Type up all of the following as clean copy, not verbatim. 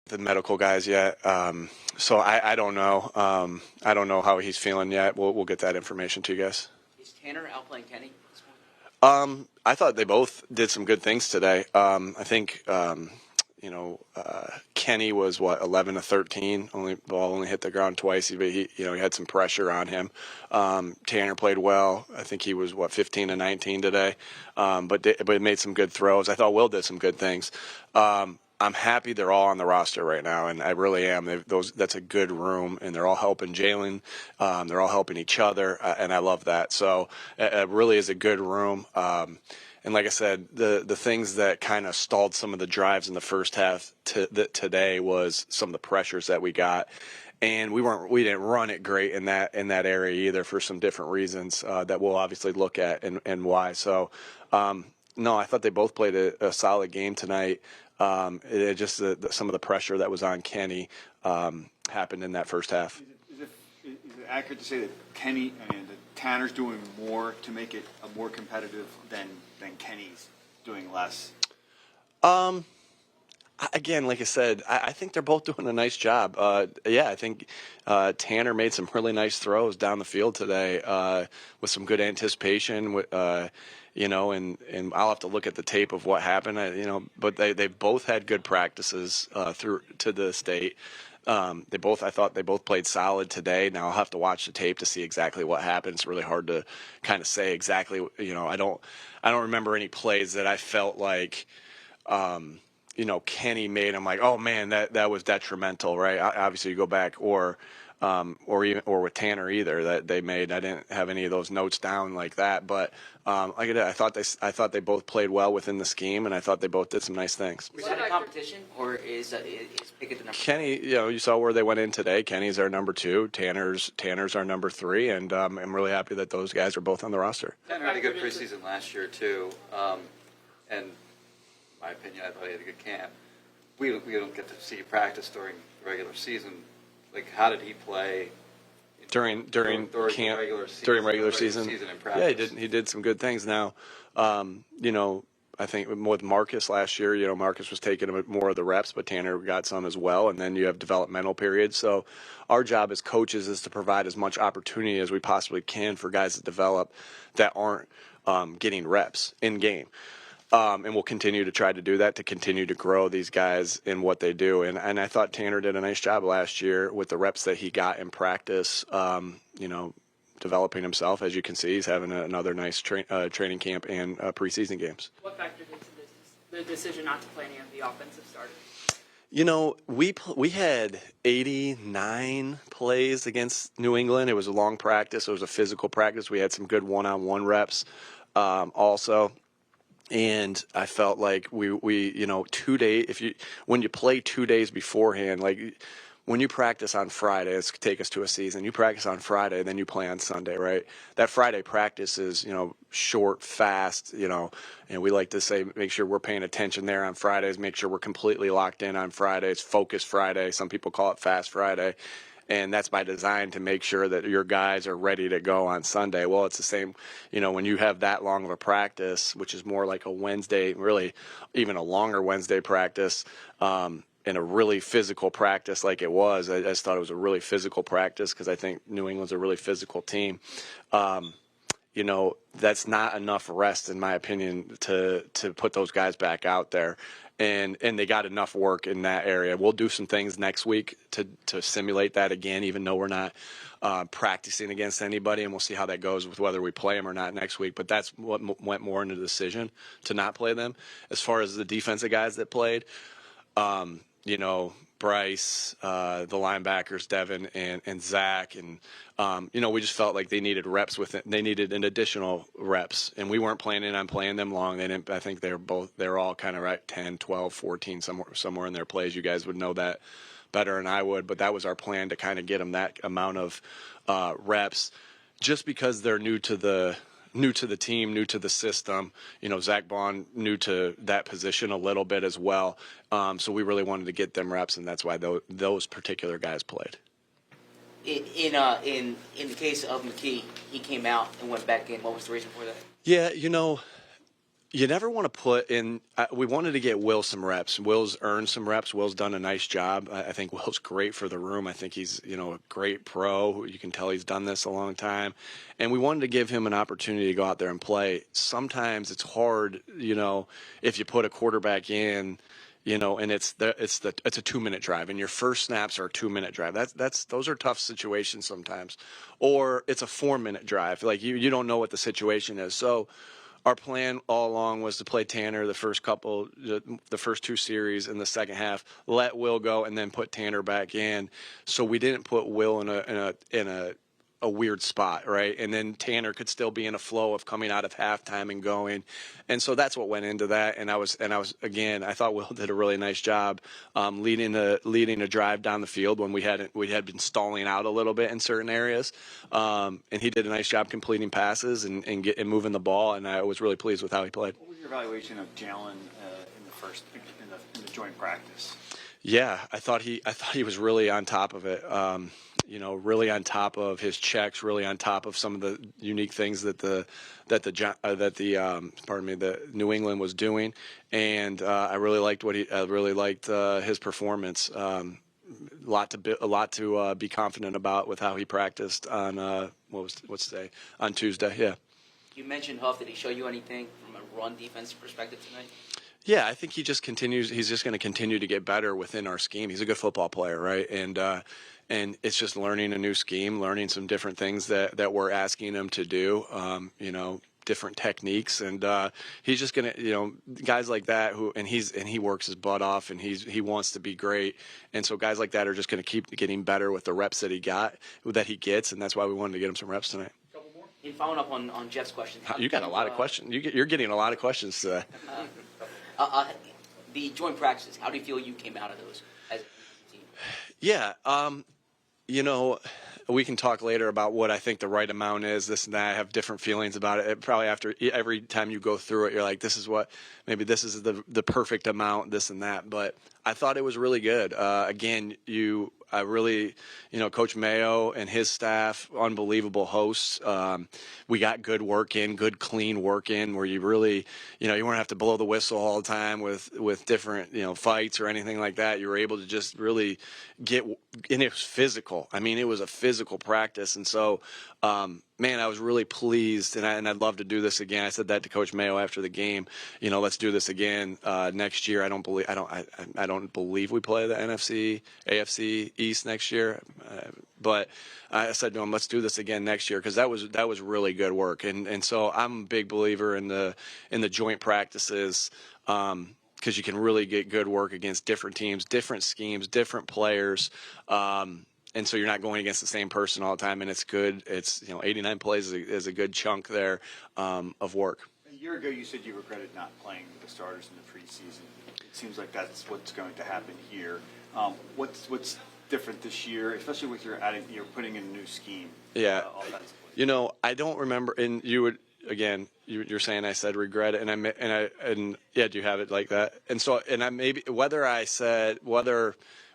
the medical guys yet, so I don't know. I don't know how he's feeling yet. We'll get that information to you guys. Is Tanner outplaying Kenny at this point? I thought they both did some good things today. I think Kenny was 11 to 13. Only hit the ground twice. He had some pressure on him. Tanner played well. I think he was 15 to 19 today, but made some good throws. I thought Will did some good things. I'm happy they're all on the roster right now, and I really am. That's a good room, and they're all helping Jalen. They're all helping each other, and I love that. So it really is a good room. And like I said, the things that kind of stalled some of the drives in the first half today was some of the pressures that we got. And we didn't run it great in that area either for some different reasons that we'll obviously look at and why. So, no, I thought they both played a solid game tonight. It just some of the pressure that was on Kenny happened in that first half. Is it accurate to say that Kenny and Tanner's doing more to make it more competitive than Kenny's doing less? Again, like I said, I think they're both doing a nice job. I think Tanner made some really nice throws down the field today with some good anticipation. And I'll have to look at the tape of what happened. But they both had good practices through to the state. I thought they both played solid today. Now I'll have to watch the tape to see exactly what happened. It's really hard to kind of say exactly. I don't remember any plays that I felt like. Kenny made. I'm like, oh man, that was detrimental, right? Obviously, you go back or with Tanner either that they made. I didn't have any of those notes down like that, but like I thought they both played well within the scheme, and I thought they both did some nice things. Was that a competition, or is Pickett the number? Kenny, you saw where they went in today. Kenny's our number 2. Tanner's our number 3, and I'm really happy that those guys are both on the roster. Tanner had a good preseason last year too, and. My opinion, I thought he had a good camp. We don't get to see practice during the regular season. Like, how did he play during camp, during regular season in practice? Yeah, he did some good things. Now, I think with Marcus last year, Marcus was taking more of the reps, but Tanner got some as well. And then you have developmental periods. So our job as coaches is to provide as much opportunity as we possibly can for guys to develop that aren't getting reps in game. And we'll continue to try to do that to continue to grow these guys in what they do. And I thought Tanner did a nice job last year with the reps that he got in practice, developing himself. As you can see, he's having another nice training camp and preseason games. What factored into the decision not to play any of the offensive starters? We had 89 plays against New England. It was a long practice. It was a physical practice. We had some good one-on-one reps also. And I felt like we 2 days, when you play 2 days beforehand, like when you practice on Friday, let's take us to a season, you practice on Friday, then you play on Sunday, right? That Friday practice is, short, fast, and we like to say, make sure we're paying attention there on Fridays, make sure we're completely locked in on Fridays, focus Friday. Some people call it fast Friday. And that's by design to make sure that your guys are ready to go on Sunday. Well, it's the same, when you have that long of a practice, which is more like a Wednesday, really even a longer Wednesday practice, and a really physical practice like it was. I just thought it was a really physical practice because I think New England's a really physical team. That's not enough rest, in my opinion, to put those guys back out there. And they got enough work in that area. We'll do some things next week to simulate that again, even though we're not practicing against anybody, and we'll see how that goes with whether we play them or not next week. But that's what went more into the decision to not play them. As far as the defensive guys that played, Bryce, the linebackers, Devin and Zach, and we just felt like they needed reps with it. They needed an additional reps, and we weren't planning on playing them long. They didn't. I think they're all kind of right 10, 12, 14 somewhere in their plays. You guys would know that better than I would, but that was our plan to kind of get them that amount of reps, just because they're new to the team, new to the system. Zach Bond new to that position a little bit as well. So we really wanted to get them reps, and that's why those particular guys played. In the case of McGee, he came out and went back in. What was the reason for that? Yeah, You never want to put in. We wanted to get Will some reps. Will's earned some reps. Will's done a nice job. I think Will's great for the room. I think he's a great pro. You can tell he's done this a long time, and we wanted to give him an opportunity to go out there and play. Sometimes it's hard, if you put a quarterback in. And it's a 2-minute drive, and your first snaps are a 2-minute drive. Those are tough situations sometimes, or it's a 4-minute drive. Like you don't know what the situation is. So our plan all along was to play Tanner the first 2 series in the second half, let Will go, and then put Tanner back in. So we didn't put Will in a weird spot, right? And then Tanner could still be in a flow of coming out of halftime and going. And so that's what went into that. And I thought Will did a really nice job leading a drive down the field when we had been stalling out a little bit in certain areas. And he did a nice job completing passes and moving the ball. And I was really pleased with how he played. What was your evaluation of Jalen in the joint practice? Yeah, I thought he was really on top of it. Really on top of his checks, really on top of some of the unique things that the New England was doing, and I really liked his performance. A lot to be confident about with how he practiced on what's today, on Tuesday. Yeah. You mentioned Huff. Did he show you anything from a run defense perspective tonight? Yeah, I think he just continues. He's just going to continue to get better within our scheme. He's a good football player, right? And it's just learning a new scheme, learning some different things that we're asking him to do. Different techniques, and he's just gonna, guys like that he works his butt off, and he wants to be great, and so guys like that are just gonna keep getting better with the reps that he gets, and that's why we wanted to get him some reps tonight. In following up on Jeff's question, You got a lot of questions. You're getting a lot of questions today. The joint practices, how do you feel you came out of those as a team? Yeah, we can talk later about what I think the right amount is, this and that. I have different feelings about it. Probably after every time you go through it, you're like, this is the perfect amount, this and that. But I thought it was really good. Coach Mayo and his staff, unbelievable hosts. We got good work in, good clean work in, where you really, you won't have to blow the whistle all the time with different, fights or anything like that. You were able to just really and it was physical. I mean, it was a physical practice. And so, I was really pleased, and I'd love to do this again. I said that to Coach Mayo after the game. Let's do this again next year. I don't believe we play the AFC East next year, but I said to him, let's do this again next year, because that was really good work. And so I'm a big believer in the joint practices. Because you can really get good work against different teams, different schemes, different players. And so you're not going against the same person all the time, and it's good. It's 89 plays is a good chunk there of work. A year ago, you said you regretted not playing with the starters in the preseason. It seems like that's what's going to happen here. What's different this year, especially with you're putting in a new scheme? Yeah, offensively. I don't remember, and you would. Again, you're saying I said regret it, and yeah, do you have it like that? And so, and I maybe whether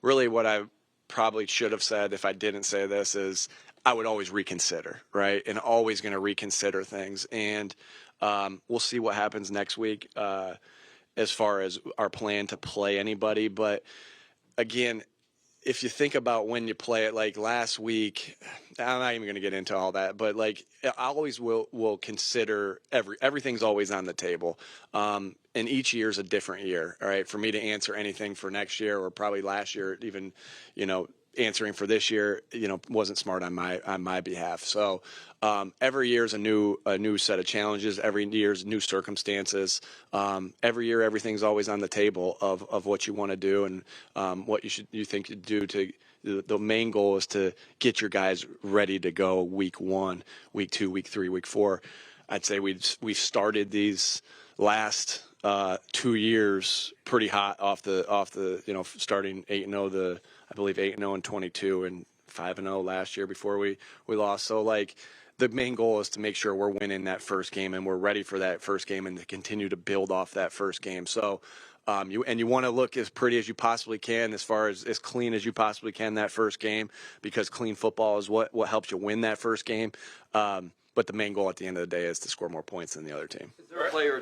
really what I probably should have said if I didn't say this is I would always reconsider, right? And always going to reconsider things, and we'll see what happens next week as far as our plan to play anybody. But again, if you think about when you play it, like last week, I'm not even going to get into all that, but like I always will consider everything's always on the table. And each year is a different year. All right. For me to answer anything for next year, or probably last year, even, answering for this year, wasn't smart on my behalf. So every year is a new set of challenges. Every year is new circumstances. Every year, everything's always on the table of what you want to do and what you think you do to. The main goal is to get your guys ready to go week 1, week 2, week 3, week 4. I'd say we've started these last 2 years pretty hot off the starting 8-0 I believe 8-0 and 22 and 5-0 last year before we lost. So like the main goal is to make sure we're winning that first game and we're ready for that first game and to continue to build off that first game. So you want to look as pretty as you possibly can, as far as clean as you possibly can that first game, because clean football is what helps you win that first game. But the main goal at the end of the day is to score more points than the other team. Is there a player